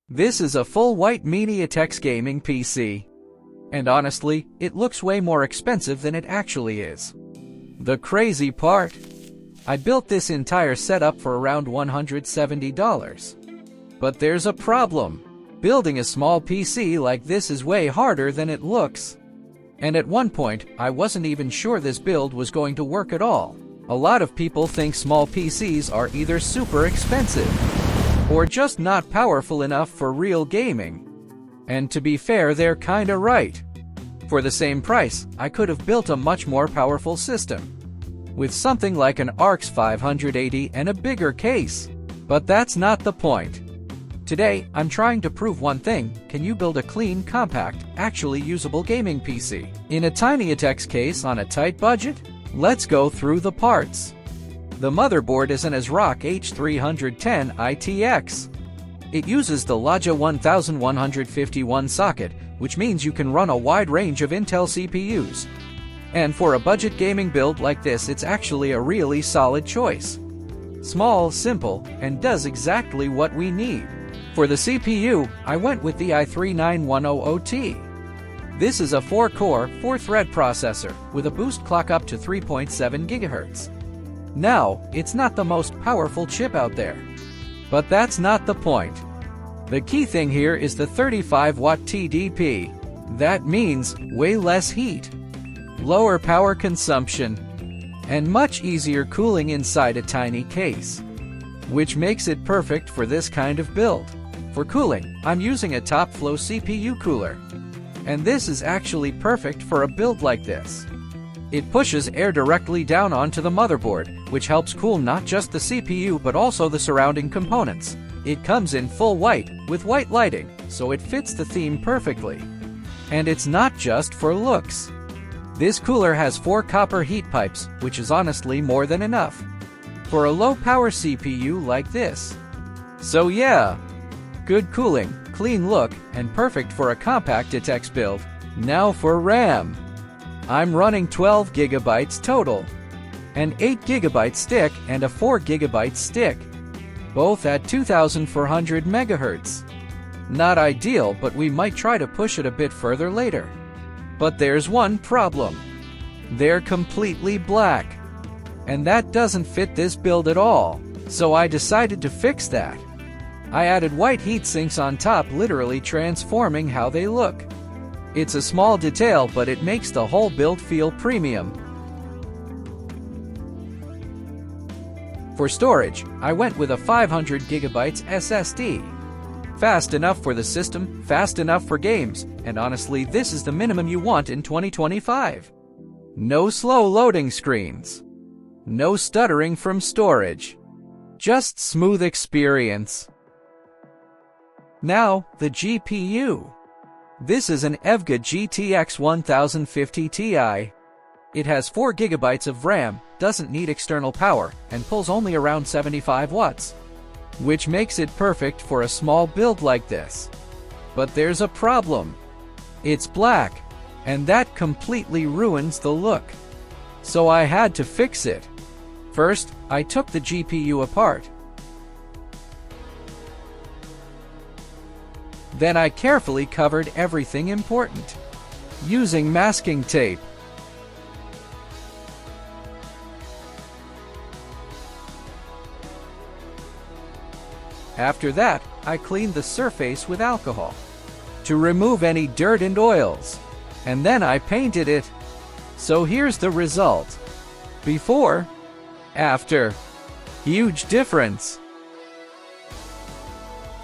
This is a full white Mini ITX gaming PC. And honestly, it looks way more expensive than it actually is. The crazy part? I built this entire setup for around $170. But there's a problem. Building a small PC like this is way harder than it looks. And at one point, I wasn't even sure this build was going to work at all. A lot of people think small PCs are either super expensive or just not powerful enough for real gaming. And to be fair, they're kinda right. For the same price, I could have built a much more powerful system, with something like an RX 580 and a bigger case. But that's not the point. Today, I'm trying to prove one thing: can you build a clean, compact, actually usable gaming PC in a tiny ITX case on a tight budget? Let's go through the parts. The motherboard is an ASRock H310 ITX. It uses the Laja 1151 socket, which means you can run a wide range of Intel CPUs. And for a budget gaming build like this, it's actually a really solid choice. Small, simple, and does exactly what we need. For the CPU, I went with the i3-9100T. This is a 4-core, 4-thread processor with a boost clock up to 3.7 GHz. Now, it's not the most powerful chip out there. But that's not the point. The key thing here is the 35-watt TDP. That means way less heat, lower power consumption, and much easier cooling inside a tiny case, which makes it perfect for this kind of build. For cooling, I'm using a top-flow CPU cooler. And this is actually perfect for a build like this. It pushes air directly down onto the motherboard, which helps cool not just the CPU but also the surrounding components. It comes in full white, with white lighting, so it fits the theme perfectly. And it's not just for looks. This cooler has 4 copper heat pipes, which is honestly more than enough for a low-power CPU like this. So yeah, good cooling, clean look, and perfect for a compact ITX build. Now for RAM. I'm running 12 GB total, an 8 GB stick and a 4 GB stick, both at 2400 MHz. Not ideal, but we might try to push it a bit further later. But there's one problem. They're completely black, and that doesn't fit this build at all, so I decided to fix that. I added white heat sinks on top, literally transforming how they look. It's a small detail, but it makes the whole build feel premium. For storage, I went with a 500 GB SSD. Fast enough for the system, fast enough for games, and honestly, this is the minimum you want in 2025. No slow loading screens. No stuttering from storage. Just smooth experience. Now, the GPU. This is an EVGA GTX 1050 Ti. It has 4 GB of RAM, doesn't need external power, and pulls only around 75 watts, which makes it perfect for a small build like this. But there's a problem. It's black, and that completely ruins the look. So I had to fix it. First, I took the GPU apart. Then I carefully covered everything important, using masking tape. After that, I cleaned the surface with alcohol to remove any dirt and oils, and then I painted it. So here's the result. Before, after. Huge difference.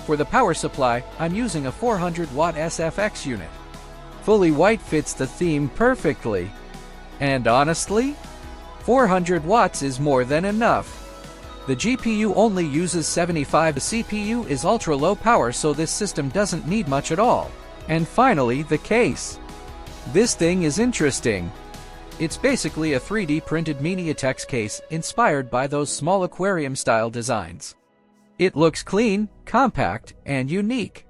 For the power supply, I'm using a 400-watt SFX unit. Fully white fits the theme perfectly. And honestly, 400 watts is more than enough. The GPU only uses 75. The CPU is ultra low power, so this system doesn't need much at all. And finally, the case. This thing is interesting. It's basically a 3D printed Mini ITX case inspired by those small aquarium-style designs. It looks clean, compact, and unique.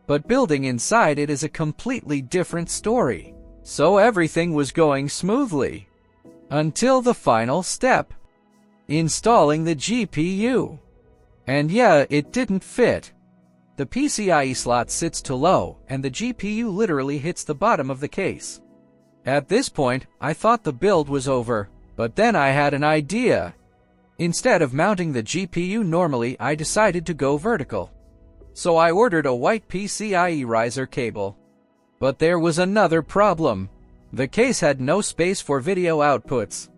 But building inside it is a completely different story. So everything was going smoothly until the final step, installing the GPU. And yeah, it didn't fit. The PCIe slot sits too low, and the GPU literally hits the bottom of the case. At this point, I thought the build was over, but then I had an idea. Instead of mounting the GPU normally, I decided to go vertical. So I ordered a white PCIe riser cable. But there was another problem. The case had no space for video outputs.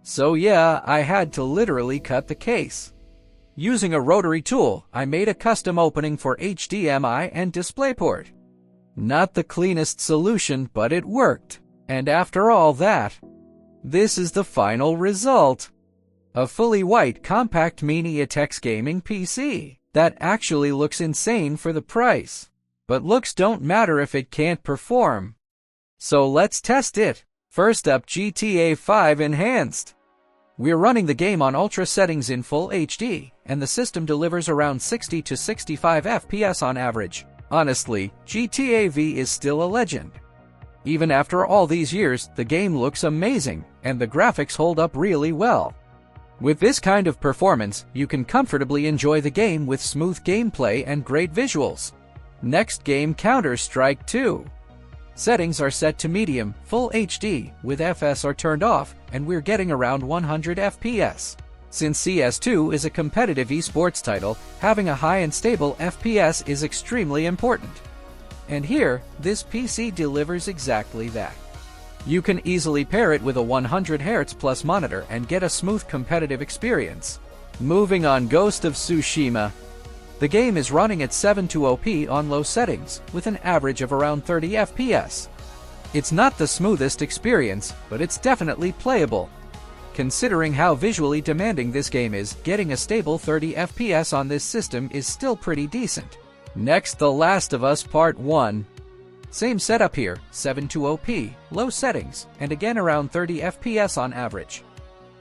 So yeah, I had to literally cut the case. Using a rotary tool, I made a custom opening for HDMI and DisplayPort. Not the cleanest solution, but it worked. And after all that, this is the final result. A fully white compact Mini ITX gaming PC that actually looks insane for the price. But looks don't matter if it can't perform. So let's test it. First up, GTA 5 Enhanced. We're running the game on ultra settings in full HD, and the system delivers around 60 to 65 FPS on average. Honestly, GTA V is still a legend. Even after all these years, the game looks amazing, and the graphics hold up really well. With this kind of performance, you can comfortably enjoy the game with smooth gameplay and great visuals. Next game, Counter-Strike 2. Settings are set to medium, full HD, with FS are turned off, and we're getting around 100 FPS. Since CS2 is a competitive esports title, having a high and stable FPS is extremely important. And here, this PC delivers exactly that. You can easily pair it with a 100 Hz plus monitor and get a smooth competitive experience. Moving on, Ghost of Tsushima. The game is running at 720p on low settings, with an average of around 30 FPS. It's not the smoothest experience, but it's definitely playable. Considering how visually demanding this game is, getting a stable 30 FPS on this system is still pretty decent. Next, The Last of Us Part 1. Same setup here, 720p, low settings, and again around 30 FPS on average.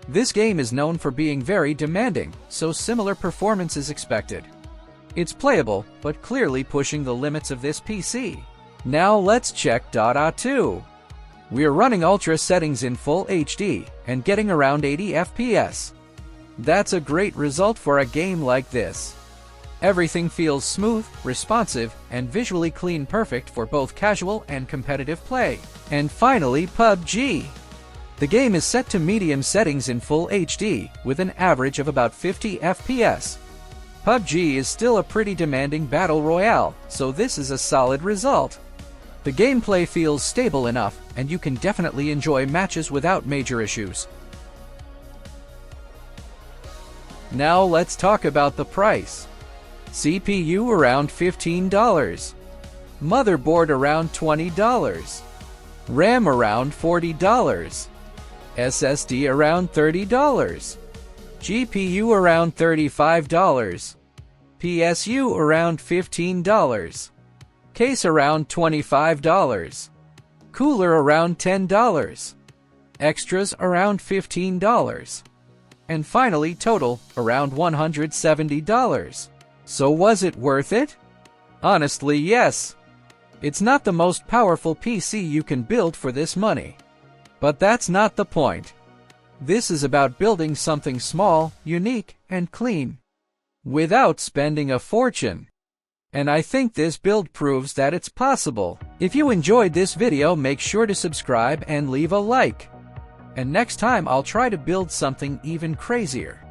This game is known for being very demanding, so similar performance is expected. It's playable, but clearly pushing the limits of this PC. Now let's check Dota 2. We're running ultra settings in full HD, and getting around 80 FPS. That's a great result for a game like this. Everything feels smooth, responsive, and visually clean, perfect for both casual and competitive play. And finally, PUBG. The game is set to medium settings in full HD, with an average of about 50 FPS. PUBG is still a pretty demanding battle royale, so this is a solid result. The gameplay feels stable enough, and you can definitely enjoy matches without major issues. Now let's talk about the price. CPU around $15. Motherboard around $20. RAM around $40. SSD around $30. GPU around $35. PSU around $15. Case around $25. Cooler around $10. Extras around $15. And finally, total around $170. So was it worth it? Honestly, yes. It's not the most powerful PC you can build for this money. But that's not the point. This is about building something small, unique, and clean, without spending a fortune. And I think this build proves that it's possible. If you enjoyed this video, make sure to subscribe and leave a like. And next time I'll try to build something even crazier.